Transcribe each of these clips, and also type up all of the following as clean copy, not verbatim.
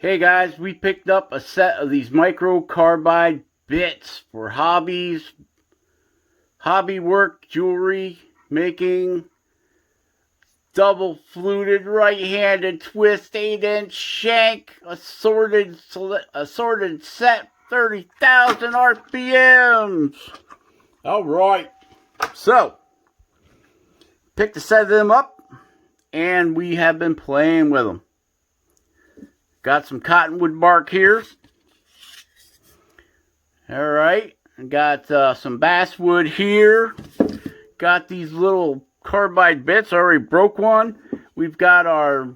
Hey guys, we picked up a set of these micro carbide bits for hobby work, jewelry making, double fluted right-handed twist 8-inch shank, assorted set, 30,000 RPMs. Alright, so picked a set of them up and we have been playing with them. Got some cottonwood bark here. Alright. Got some basswood here. Got these little carbide bits. I already broke one. We've got our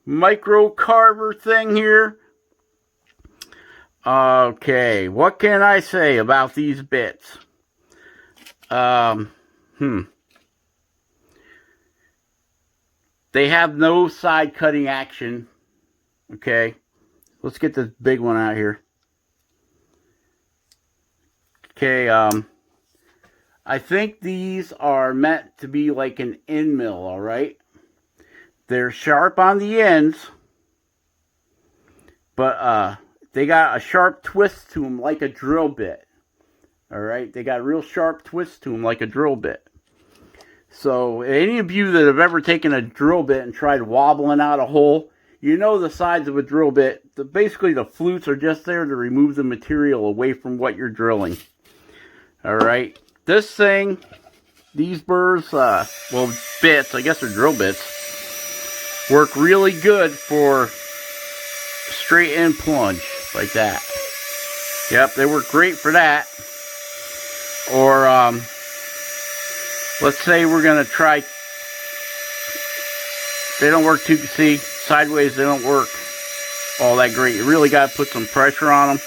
micro carver thing here. Okay. What can I say about these bits? They have no side cutting action. Okay, let's get this big one out here. Okay, I think these are meant to be like an end mill, alright? They're sharp on the ends, but they got a sharp twist to them like a drill bit. Alright, they got a real sharp twist to them like a drill bit. So, any of you that have ever taken a drill bit and tried wobbling out a hole, you know the sides of a drill bit, basically the flutes are just there to remove the material away from what you're drilling. Alright, this thing, these burrs, well, bits, I guess they're drill bits, work really good for straight in plunge, like that. Yep, they work great for that. Or, let's say we're going to try, they don't work too, see, sideways they don't work all that great. You really got to put some pressure on them.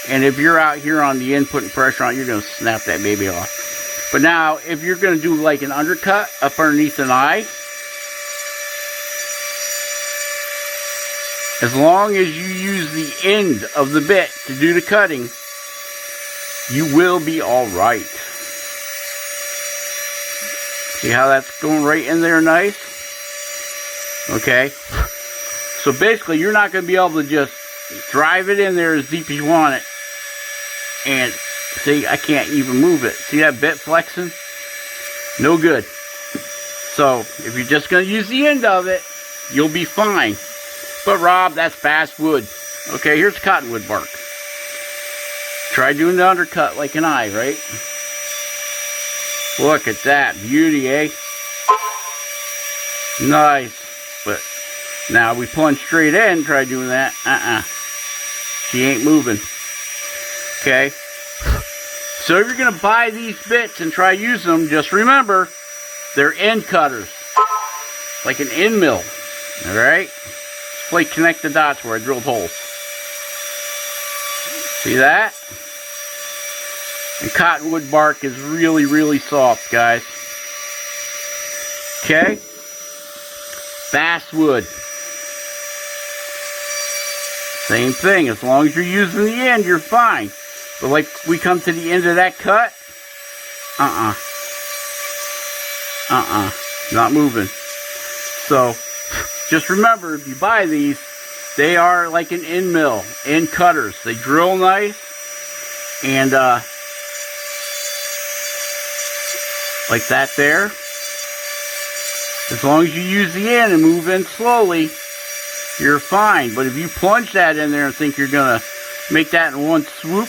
And if you're out here on the end putting pressure on it, you're going to snap that baby off. But now, if you're going to do like an undercut up underneath an eye, as long as you use the end of the bit to do the cutting, you will be alright. See how that's going right in there nice? Okay. So basically, you're not going to be able to just drive it in there as deep as you want it. And see, I can't even move it. See that bit flexing? No good. So, if you're just going to use the end of it, you'll be fine. But Rob, that's basswood. Okay, here's cottonwood bark. Try doing the undercut like an eye, right? Look at that beauty, eh? Nice. But now we plunge straight in, try doing that. She ain't moving. Okay. So if you're going to buy these bits and try using them, just remember, they're end cutters. Like an end mill. Alright? Just like connect the dots where I drilled holes. See that? And cottonwood bark is really, really soft, guys. Okay? Basswood. Same thing. As long as you're using the end, you're fine. But like we come to the end of that cut, not moving. So, just remember, if you buy these, they are like an end mill, end cutters. They drill nice, and like that there. As long as you use the end and move in slowly, you're fine. But if you plunge that in there and think you're going to make that in one swoop,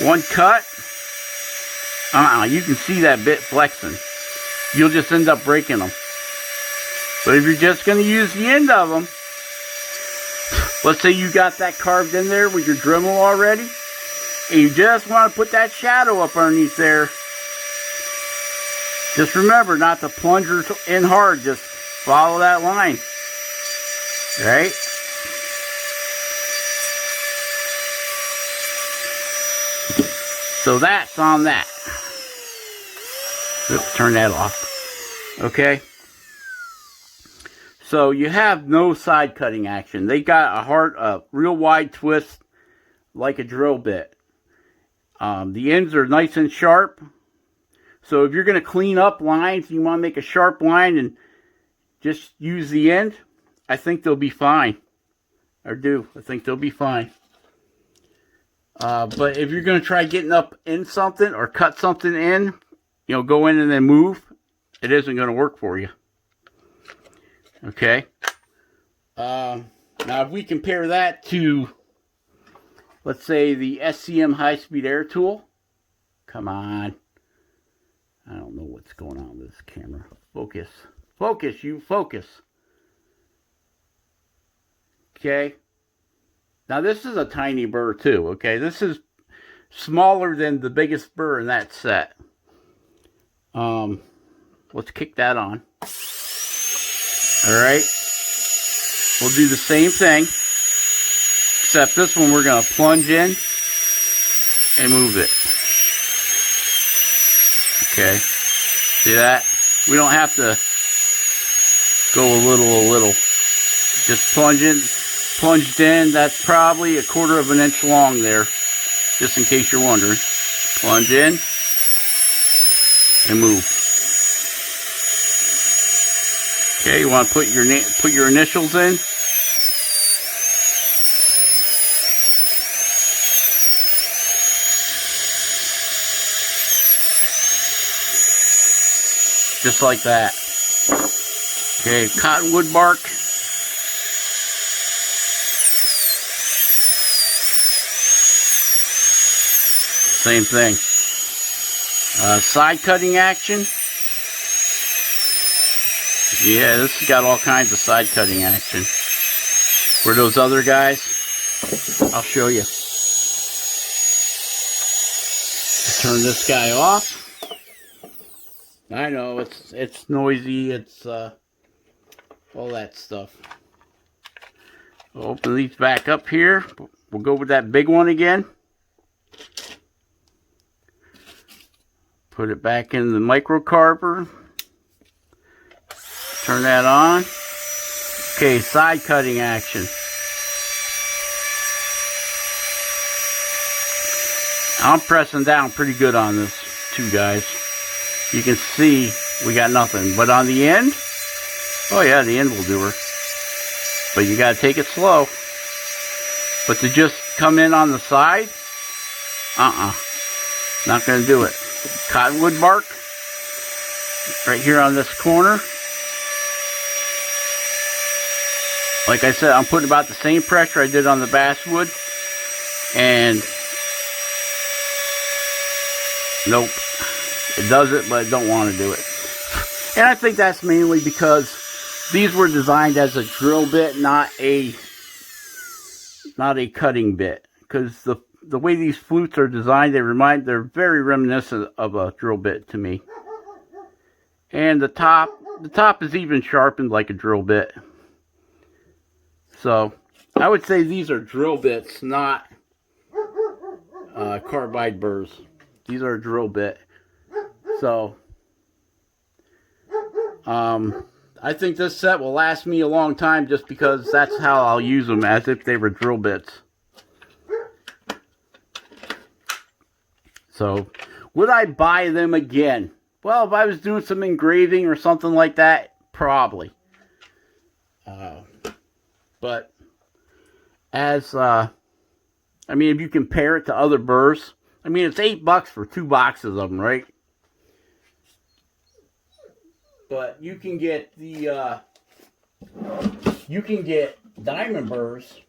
one cut, you can see that bit flexing. You'll just end up breaking them. But if you're just going to use the end of them, let's say you got that carved in there with your Dremel already, and you just want to put that shadow up underneath there, just remember not to plunge in hard. Just follow that line. Right? So that's on that. Oops, turn that off. Okay? So you have no side cutting action. They got a real wide twist like a drill bit. The ends are nice and sharp. So if you're going to clean up lines, you want to make a sharp line and just use the end, I think they'll be fine. I do. I think they'll be fine. But if you're going to try getting up in something or cut something in, you know, go in and then move, it isn't going to work for you. Okay. Now, if we compare that to, let's say, the SCM high-speed air tool. Come on. I don't know what's going on with this camera. Focus. Focus, you focus. Okay. Now, this is a tiny burr, too. Okay. This is smaller than the biggest burr in that set. Let's kick that on. Alright. We'll do the same thing. Except this one we're going to plunge in and move it. Okay. See that? We don't have to go a little. Just plunged in. That's probably 1/4 of an inch long there. Just in case you're wondering. Plunge in and move. Okay, you want to put your initials in. Just like that. Okay, cottonwood bark. Same thing. Side cutting action. Yeah, this has got all kinds of side cutting action. For those other guys, I'll show you. Turn this guy off. I know it's noisy. It's all that stuff. We'll open these back up here. We'll go with that big one again. Put it back in the microcarver. Turn that on. Okay, side cutting action. I'm pressing down pretty good on this too, guys. You can see we got nothing. But on the end, oh yeah, the end will do her. But you gotta take it slow. But to just come in on the side, not gonna do it. Cottonwood bark, right here on this corner. Like I said, I'm putting about the same pressure I did on the basswood. And nope. It does it, but I don't want to do it. And I think that's mainly because these were designed as a drill bit, not a cutting bit. Because the way these flutes are designed, they're very reminiscent of a drill bit to me. And the top is even sharpened like a drill bit. So I would say these are drill bits, not carbide burrs. These are a drill bit. So, I think this set will last me a long time just because that's how I'll use them, as if they were drill bits. So, would I buy them again? Well, if I was doing some engraving or something like that, probably. But, as, I mean, if you compare it to other burrs, I mean, it's $8 for 2 boxes of them, right? But you can get the, you can get diamond burrs,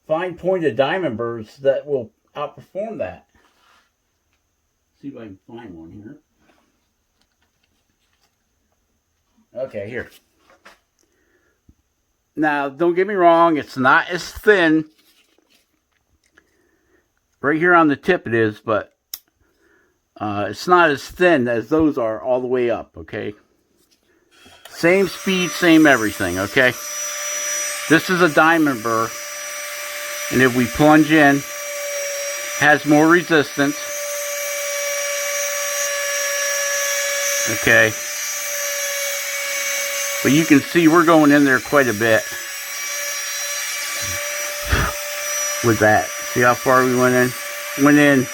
fine pointed diamond burrs that will outperform that. See if I can find one here. Okay, here. Now, don't get me wrong, it's not as thin. Right here on the tip it is, but it's not as thin as those are all the way up, okay? Same speed, same everything, okay? This is a diamond burr, and if we plunge in, has more resistance. Okay. But you can see we're going in there quite a bit with that. See how far we went in? Went in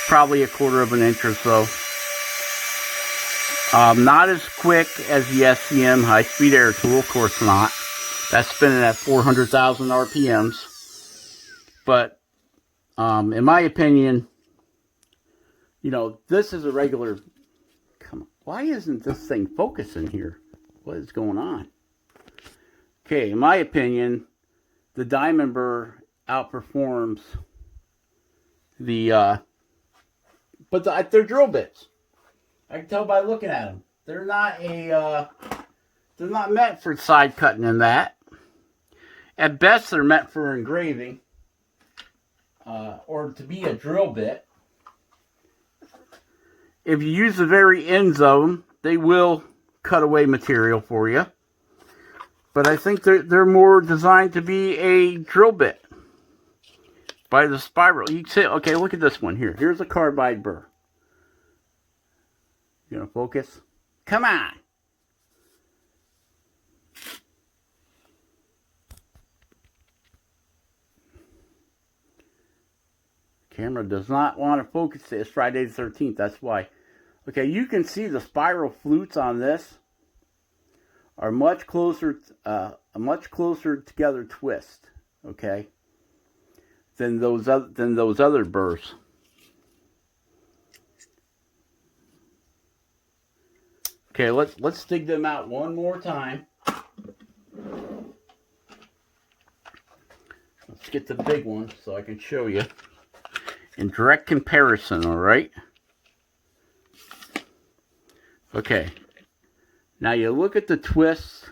probably 1/4 of an inch or so. Not as quick as the SCM high-speed air tool, of course not. That's spinning at 400,000 RPMs. But in my opinion, you know, this is a regular... Come on, why isn't this thing focusing here? What is going on? Okay, in my opinion, the diamond burr outperforms the... but they're drill bits. I can tell by looking at them. They're not they're not meant for side cutting in that. At best, they're meant for engraving or to be a drill bit. If you use the very ends of them, they will cut away material for you. But I think they're more designed to be a drill bit by the spiral. You can see, okay, look at this one here. Here's a carbide burr. You gonna focus? Come on! Camera does not want to focus. It's Friday the 13th. That's why. Okay, you can see the spiral flutes on this are much closer, a much closer together twist. Okay, than those other burrs. Okay, let's dig them out one more time. Let's get the big one so I can show you in direct comparison, all right? Okay. Now you look at the twists.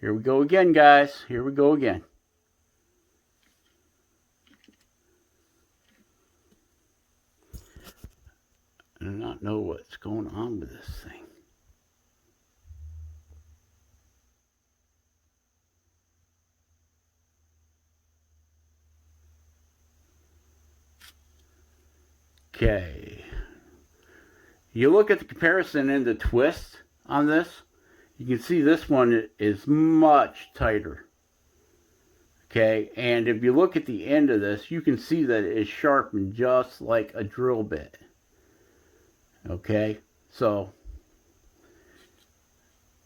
Here we go again, guys. Here we go again. I do not know what's going on with this thing. Okay. You look at the comparison in the twist on this, you can see this one is much tighter. Okay, and if you look at the end of this, you can see that it is sharpened just like a drill bit. Okay, so,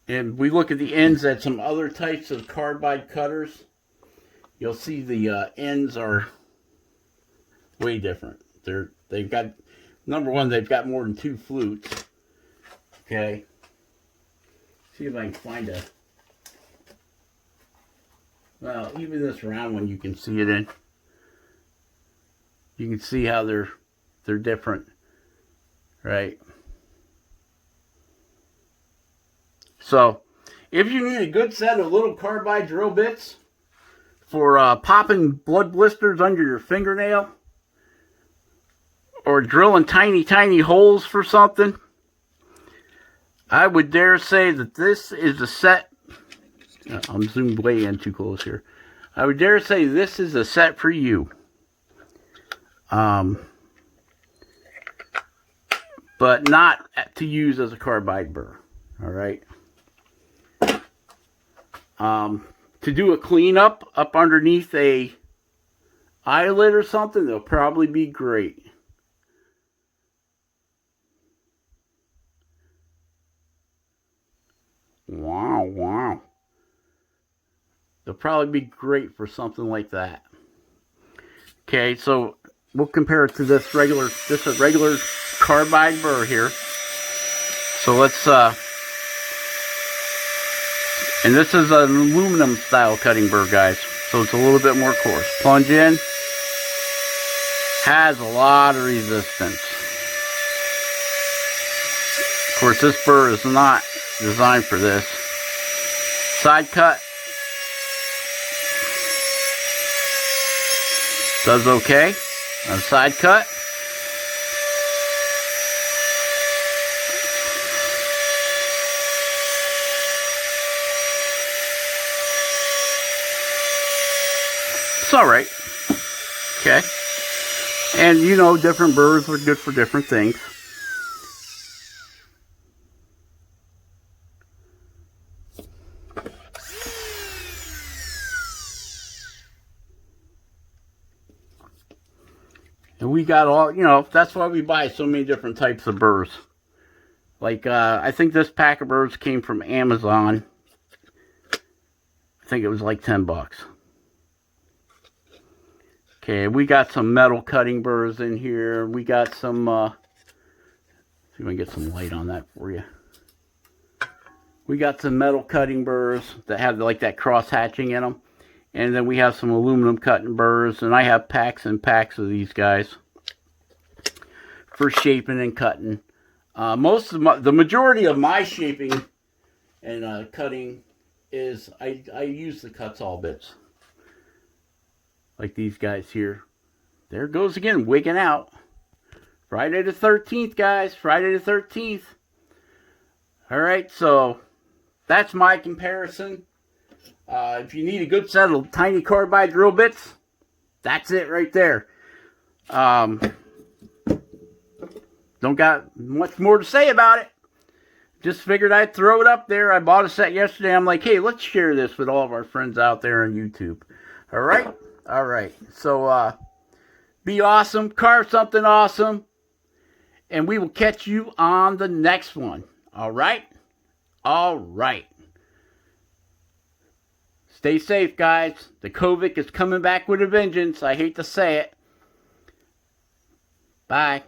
and we look at the ends at some other types of carbide cutters, you'll see the ends are way different. They've got, number one, they've got more than 2 flutes. Okay, see if I can find a, well, even this round one you can see it in. You can see how they're different. Right. So, if you need a good set of little carbide drill bits for popping blood blisters under your fingernail, or drilling tiny, tiny holes for something, I would dare say that this is a set. I'm zoomed way in too close here. I would dare say this is a set for you. But not to use as a carbide burr, all right? To do a cleanup up underneath a eyelid or something, they'll probably be great. Wow, wow. They'll probably be great for something like that. Okay, so we'll compare it to this regular carbide burr here. So let's and this is an aluminum style cutting burr, guys, so it's a little bit more coarse. Plunge in, has a lot of resistance. Of course, this burr is not designed for this. Side cut does okay on side cut. It's alright. Okay. And you know, different burrs are good for different things. And we got all, you know, that's why we buy so many different types of burrs. Like, I think this pack of burrs came from Amazon. think it was like 10 bucks. Okay, we got some metal cutting burrs in here. We got some, see if I can get some light on that for you. We got some metal cutting burrs that have like that cross hatching in them. And then we have some aluminum cutting burrs. And I have packs and packs of these guys for shaping and cutting. The majority of my shaping and cutting is I use the Cuts-All bits. Like these guys here. There it goes again, wigging out. Friday the 13th, guys. Friday the 13th. Alright, so that's my comparison. If you need a good set of tiny carbide drill bits, that's it right there. Don't got much more to say about it. Just figured I'd throw it up there. I bought a set yesterday. I'm like, hey, let's share this with all of our friends out there on YouTube. Alright? Alright. So, be awesome. Carve something awesome. And we will catch you on the next one. Alright? Alright. Stay safe, guys. The COVID is coming back with a vengeance. I hate to say it. Bye.